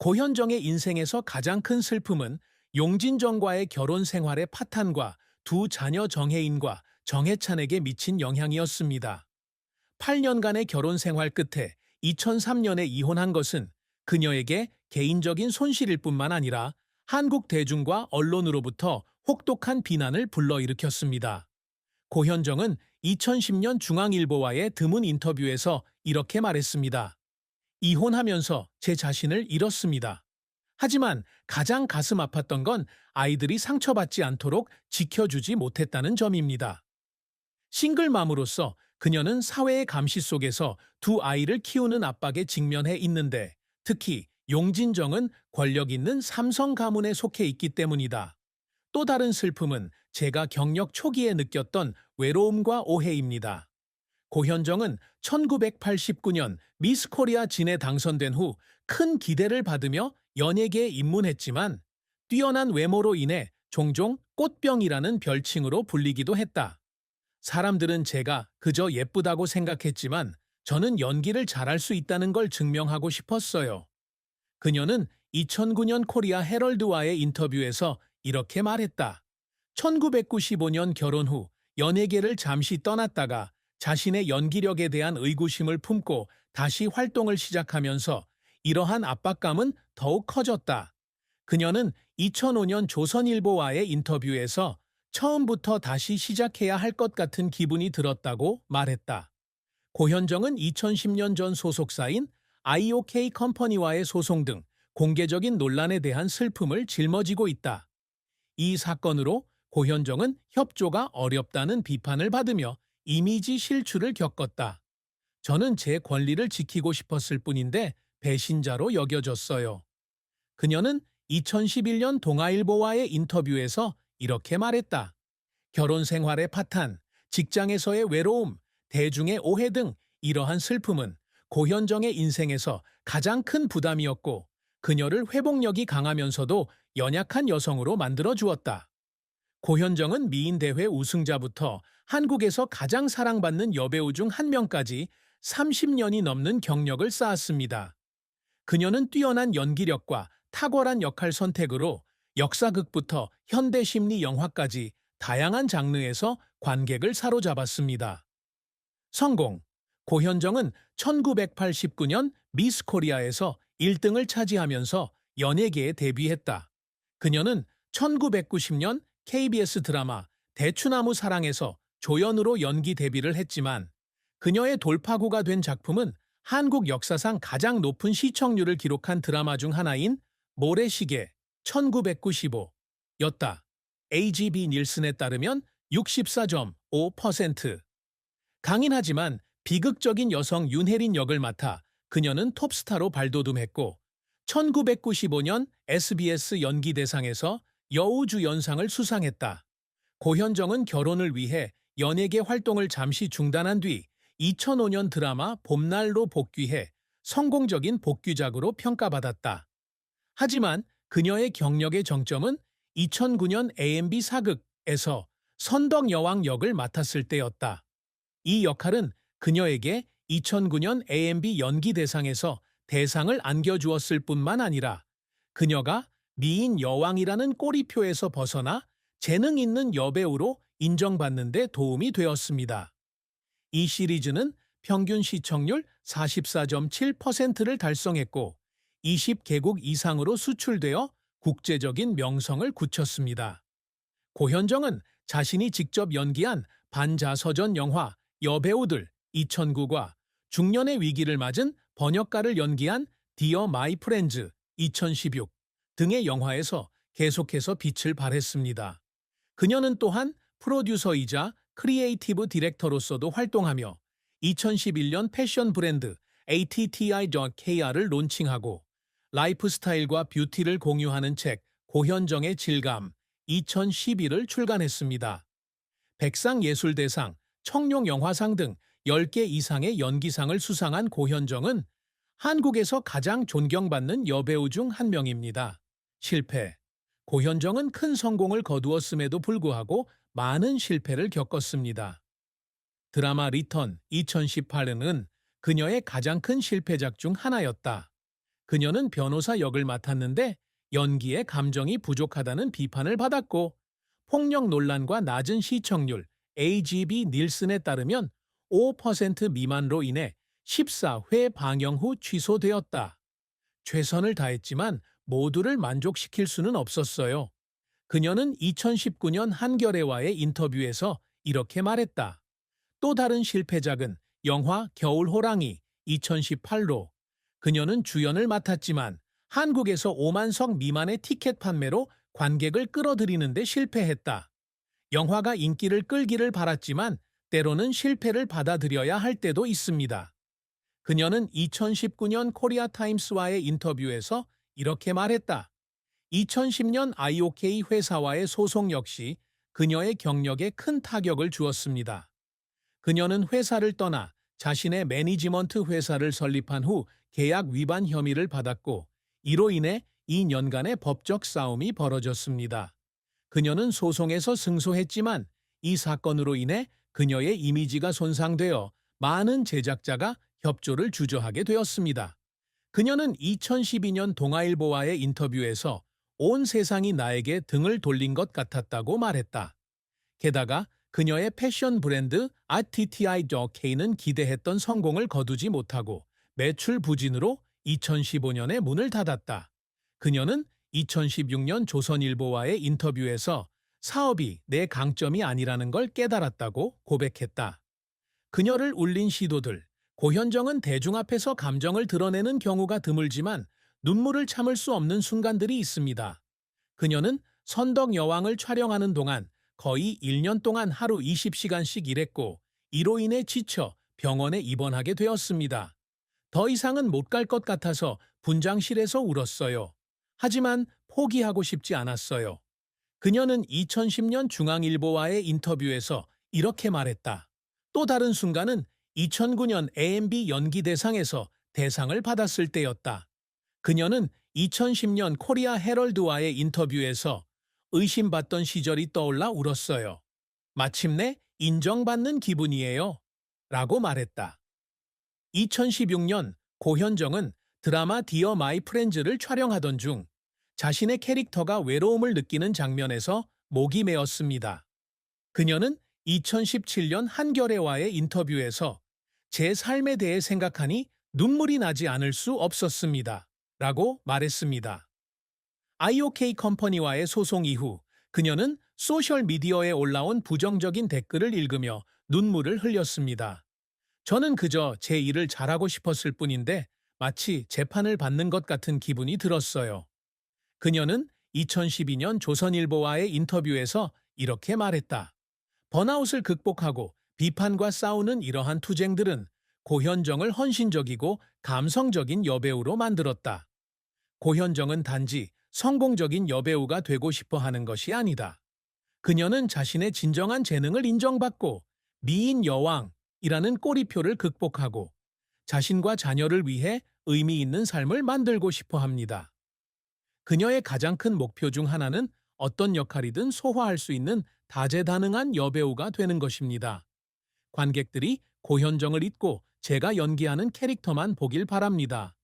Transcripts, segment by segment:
고현정의 인생에서 가장 큰 슬픔은 용진정과의 결혼 생활의 파탄과 두 자녀 정혜인과 정혜찬에게 미친 영향이었습니다. 8년간의 결혼 생활 끝에 2003년에 이혼한 것은 그녀에게 개인적인 손실일 뿐만 아니라 한국 대중과 언론으로부터 혹독한 비난을 불러일으켰습니다. 고현정은 2010년 중앙일보와의 드문 인터뷰에서 이렇게 말했습니다. 이혼하면서 제 자신을 잃었습니다. 하지만 가장 가슴 아팠던 건 아이들이 상처받지 않도록 지켜주지 못했다는 점입니다. 싱글맘으로서 그녀는 사회의 감시 속에서 두 아이를 키우는 압박에 직면해 있는데 특히 용진정은 권력 있는 삼성 가문에 속해 있기 때문이다. 또 다른 슬픔은 제가 경력 초기에 느꼈던 외로움과 오해입니다. 고현정은 1989년 미스 코리아 진에 당선된 후 큰 기대를 받으며 연예계에 입문했지만 뛰어난 외모로 인해 종종 꽃병이라는 별칭으로 불리기도 했다. 사람들은 제가 그저 예쁘다고 생각했지만 저는 연기를 잘할 수 있다는 걸 증명하고 싶었어요. 그녀는 2009년 코리아 헤럴드와의 인터뷰에서 이렇게 말했다. 1995년 결혼 후 연예계를 잠시 떠났다가 자신의 연기력에 대한 의구심을 품고 다시 활동을 시작하면서 이러한 압박감은 더욱 커졌다. 그녀는 2005년 조선일보와의 인터뷰에서 처음부터 다시 시작해야 할 것 같은 기분이 들었다고 말했다. 고현정은 2010년 전 소속사인 IOK 컴퍼니와의 소송 등 공개적인 논란에 대한 슬픔을 짊어지고 있다. 이 사건으로 고현정은 협조가 어렵다는 비판을 받으며 이미지 실추를 겪었다. 저는 제 권리를 지키고 싶었을 뿐인데 배신자로 여겨졌어요. 그녀는 2011년 동아일보와의 인터뷰에서 이렇게 말했다. 결혼 생활의 파탄, 직장에서의 외로움, 대중의 오해 등 이러한 슬픔은 고현정의 인생에서 가장 큰 부담이었고 그녀를 회복력이 강하면서도 연약한 여성으로 만들어 주었다. 고현정은 미인대회 우승자부터 한국에서 가장 사랑받는 여배우 중 한 명까지 30년이 넘는 경력을 쌓았습니다. 그녀는 뛰어난 연기력과 탁월한 역할 선택으로 역사극부터 현대심리 영화까지 다양한 장르에서 관객을 사로잡았습니다. 성공. 고현정은 1989년 미스 코리아에서 1등을 차지하면서 연예계에 데뷔했다. 그녀는 1990년 KBS 드라마 대추나무 사랑에서 조연으로 연기 데뷔를 했지만 그녀의 돌파구가 된 작품은 한국 역사상 가장 높은 시청률을 기록한 드라마 중 하나인 모래시계 1995였다. AGB 닐슨에 따르면 64.5%. 강인하지만 비극적인 여성 윤혜린 역을 맡아 그녀는 톱스타로 발돋움했고 1995년 SBS 연기대상에서 여우주연상을 수상했다. 고현정은 결혼을 위해 연예계 활동을 잠시 중단한 뒤 2005년 드라마 봄날로 복귀해 성공적인 복귀작으로 평가받았다. 하지만 그녀의 경력의 정점은 2009년 AMB 사극에서 선덕여왕 역을 맡았을 때였다. 이 역할은 그녀에게 2009년 AMB 연기대상에서 대상을 안겨주었을 뿐만 아니라 그녀가 미인 여왕이라는 꼬리표에서 벗어나 재능 있는 여배우로 인정받는 데 도움이 되었습니다. 이 시리즈는 평균 시청률 44.7%를 달성했고 20개국 이상으로 수출되어 국제적인 명성을 굳혔습니다. 고현정은 자신이 직접 연기한 반자서전 영화 여배우들 2009과 중년의 위기를 맞은 번역가를 연기한 디어 마이 프렌즈 2016 등의 영화에서 계속해서 빛을 발했습니다. 그녀는 또한 프로듀서이자 크리에이티브 디렉터로서도 활동하며 2011년 패션 브랜드 ATTI.KR을 론칭하고 라이프스타일과 뷰티를 공유하는 책 고현정의 질감 2012를 출간했습니다. 백상예술대상, 청룡영화상 등 10개 이상의 연기상을 수상한 고현정은 한국에서 가장 존경받는 여배우 중 한 명입니다. 실패. 고현정은 큰 성공을 거두었음에도 불구하고 많은 실패를 겪었습니다. 드라마 리턴 2018은 그녀의 가장 큰 실패작 중 하나였다. 그녀는 변호사 역을 맡았는데 연기에 감정이 부족하다는 비판을 받았고, 폭력 논란과 낮은 시청률 AGB 닐슨에 따르면 5% 미만으로 인해 14회 방영 후 취소되었다. 최선을 다했지만 모두를 만족시킬 수는 없었어요. 그녀는 2019년 한겨레와의 인터뷰에서 이렇게 말했다. 또 다른 실패작은 영화 겨울호랑이 2018로. 그녀는 주연을 맡았지만 한국에서 5만 석 미만의 티켓 판매로 관객을 끌어들이는 데 실패했다. 영화가 인기를 끌기를 바랐지만 때로는 실패를 받아들여야 할 때도 있습니다. 그녀는 2019년 코리아 타임스와의 인터뷰에서 이렇게 말했다. 2010년 IOK 회사와의 소송 역시 그녀의 경력에 큰 타격을 주었습니다. 그녀는 회사를 떠나 자신의 매니지먼트 회사를 설립한 후 계약 위반 혐의를 받았고, 이로 인해 2년간의 법적 싸움이 벌어졌습니다. 그녀는 소송에서 승소했지만 이 사건으로 인해 그녀의 이미지가 손상되어 많은 제작자가 협조를 주저하게 되었습니다. 그녀는 2012년 동아일보와의 인터뷰에서 온 세상이 나에게 등을 돌린 것 같았다고 말했다. 게다가 그녀의 패션 브랜드 RTTI.K는 기대했던 성공을 거두지 못하고 매출 부진으로 2015년에 문을 닫았다. 그녀는 2016년 조선일보와의 인터뷰에서 사업이 내 강점이 아니라는 걸 깨달았다고 고백했다. 그녀를 울린 시도들, 고현정은 대중 앞에서 감정을 드러내는 경우가 드물지만 눈물을 참을 수 없는 순간들이 있습니다. 그녀는 선덕 여왕을 촬영하는 동안 거의 1년 동안 하루 20시간씩 일했고, 이로 인해 지쳐 병원에 입원하게 되었습니다. 더 이상은 못 갈 것 같아서 분장실에서 울었어요. 하지만 포기하고 싶지 않았어요. 그녀는 2010년 중앙일보와의 인터뷰에서 이렇게 말했다. 또 다른 순간은 2009년 AMB 연기대상에서 대상을 받았을 때였다. 그녀는 2010년 코리아 헤럴드와의 인터뷰에서 의심받던 시절이 떠올라 울었어요. 마침내 인정받는 기분이에요. 라고 말했다. 2016년 고현정은 드라마 디어 마이 프렌즈를 촬영하던 중 자신의 캐릭터가 외로움을 느끼는 장면에서 목이 메었습니다. 그녀는 2017년 한겨레와의 인터뷰에서 제 삶에 대해 생각하니 눈물이 나지 않을 수 없었습니다. 라고 말했습니다. IOK 컴퍼니와의 소송 이후 그녀는 소셜미디어에 올라온 부정적인 댓글을 읽으며 눈물을 흘렸습니다. 저는 그저 제 일을 잘하고 싶었을 뿐인데 마치 재판을 받는 것 같은 기분이 들었어요. 그녀는 2012년 조선일보와의 인터뷰에서 이렇게 말했다. 번아웃을 극복하고 비판과 싸우는 이러한 투쟁들은 고현정을 헌신적이고 감성적인 여배우로 만들었다. 고현정은 단지 성공적인 여배우가 되고 싶어 하는 것이 아니다. 그녀는 자신의 진정한 재능을 인정받고 미인 여왕이라는 꼬리표를 극복하고 자신과 자녀를 위해 의미 있는 삶을 만들고 싶어 합니다. 그녀의 가장 큰 목표 중 하나는 어떤 역할이든 소화할 수 있는 다재다능한 여배우가 되는 것입니다. 관객들이 고현정을 잊고 제가 연기하는 캐릭터만 보길 바랍니다.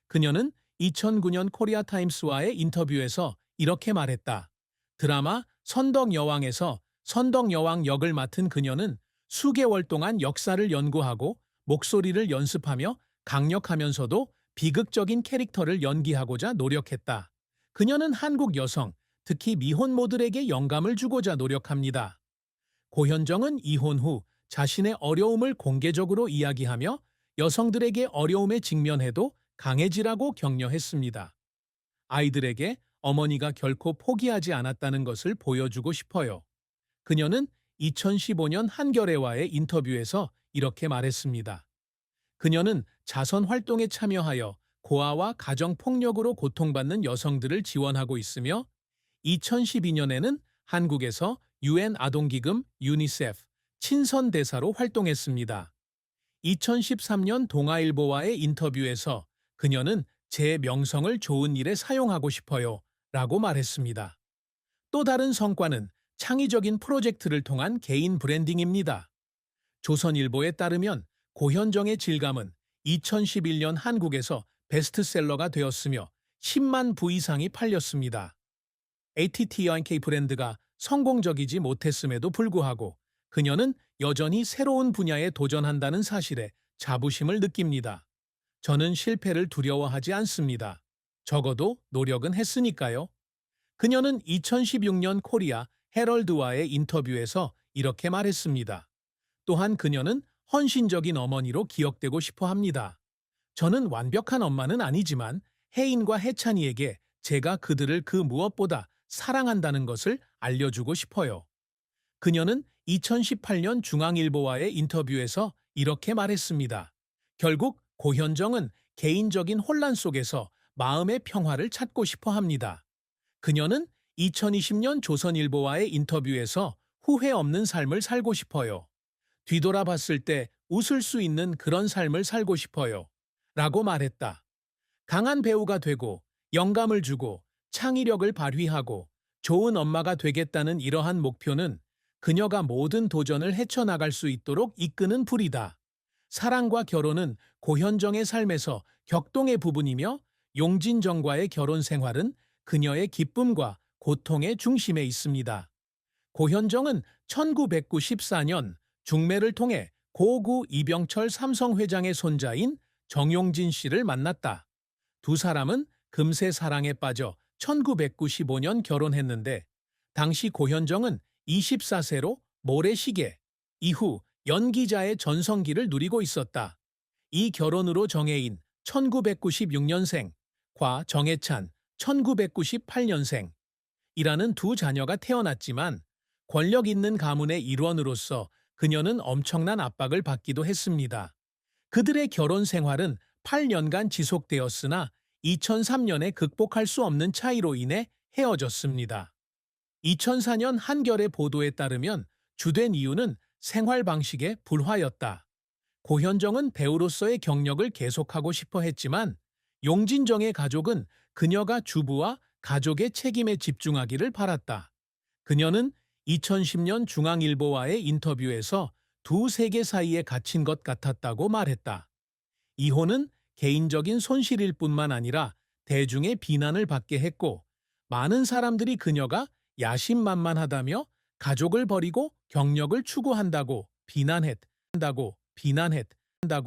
그녀는 2009년 코리아 타임스와의 인터뷰에서 이렇게 말했다. 드라마 선덕 여왕에서 선덕 여왕 역을 맡은 그녀는 수개월 동안 역사를 연구하고 목소리를 연습하며 강력하면서도 비극적인 캐릭터를 연기하고자 노력했다. 그녀는 한국 여성, 특히 미혼모들에게 영감을 주고자 노력합니다. 고현정은 이혼 후 자신의 어려움을 공개적으로 이야기하며 여성들에게 어려움에 직면해도 강해지라고 격려했습니다. 아이들에게 어머니가 결코 포기하지 않았다는 것을 보여주고 싶어요. 그녀는 2015년 한겨레와의 인터뷰에서 이렇게 말했습니다. 그녀는 자선 활동에 참여하여 고아와 가정폭력으로 고통받는 여성들을 지원하고 있으며 2012년에는 한국에서 UN 아동기금 유니세프 친선 대사로 활동했습니다. 2013년 동아일보와의 인터뷰에서 그녀는 제 명성을 좋은 일에 사용하고 싶어요 라고 말했습니다. 또 다른 성과는 창의적인 프로젝트를 통한 개인 브랜딩입니다. 조선일보에 따르면 고현정의 질감은 2011년 한국에서 베스트셀러가 되었으며 10만 부 이상이 팔렸습니다. ATT&K 브랜드가 성공적이지 못했음에도 불구하고 그녀는 여전히 새로운 분야에 도전한다는 사실에 자부심을 느낍니다. 저는 실패를 두려워하지 않습니다. 적어도 노력은 했으니까요. 그녀는 2016년 코리아 헤럴드와의 인터뷰에서 이렇게 말했습니다. 또한 그녀는 헌신적인 어머니로 기억되고 싶어 합니다. 저는 완벽한 엄마는 아니지만 혜인과 혜찬이에게 제가 그들을 그 무엇보다 사랑한다는 것을 알려주고 싶어요. 그녀는 2018년 중앙일보와의 인터뷰에서 이렇게 말했습니다. 결국 고현정은 개인적인 혼란 속에서 마음의 평화를 찾고 싶어 합니다. 그녀는 2020년 조선일보와의 인터뷰에서 후회 없는 삶을 살고 싶어요. 뒤돌아봤을 때 웃을 수 있는 그런 삶을 살고 싶어요. 라고 말했다. 강한 배우가 되고 영감을 주고 창의력을 발휘하고 좋은 엄마가 되겠다는 이러한 목표는 그녀가 모든 도전을 헤쳐나갈 수 있도록 이끄는 불이다. 사랑과 결혼은 고현정의 삶에서 격동의 부분이며 용진정과의 결혼 생활은 그녀의 기쁨과 고통의 중심에 있습니다. 고현정은 1994년 중매를 통해 고구 이병철 삼성회장의 손자인 정용진 씨를 만났다. 두 사람은 금세 사랑에 빠져 1995년 결혼했는데 당시 고현정은 24세로 모래시계, 이후 연기자의 전성기를 누리고 있었다. 이 결혼으로 정혜인 1996년생, 과 정혜찬 1998년생 이라는 두 자녀가 태어났지만 권력 있는 가문의 일원으로서 그녀는 엄청난 압박을 받기도 했습니다. 그들의 결혼 생활은 8년간 지속되었으나 2003년에 극복할 수 없는 차이로 인해 헤어졌습니다. 2004년 한겨레 보도에 따르면 주된 이유는 생활 방식의 불화였다. 고현정은 배우로서의 경력을 계속하고 싶어 했지만 용진정의 가족은 그녀가 주부와 가족의 책임에 집중하기를 바랐다. 그녀는 2010년 중앙일보와의 인터뷰에서 두 세계 사이에 갇힌 것 같았다고 말했다. 이혼은 개인적인 손실일 뿐만 아니라 대중의 비난을 받게 했고 많은 사람들이 그녀가 야심만만하다며 가족을 버리고 경력을 추구한다고 비난했다.